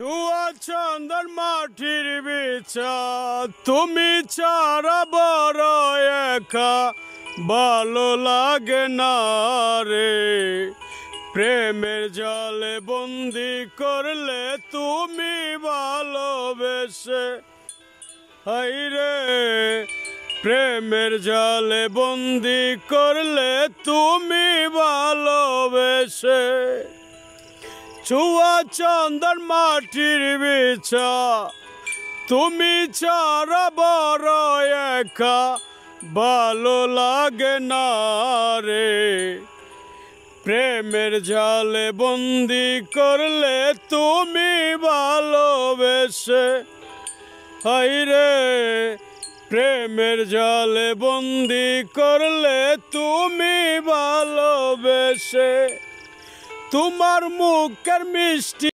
চুয়া চন্দন মাটির বিছা তুমি ছাড়া বড় একা ভালো লাগে না রে। প্রেমের জালে বন্দি করলে তুমি ভালোবেসে, হাই রে প্রেমের জালে বন্দি করলে তুমি ভালোবেসে। চুয়া চন্দন মাটির বিছা তুমি ছাড়া বড় একা ভালো লাগে না রে। প্রেমের জালে বন্দি করলে তুমি ভালোবেসে, হাই রে প্রেমের জালে বন্দি করলে তুমি ভালোবেসে। তোমার মুখের মিষ্টি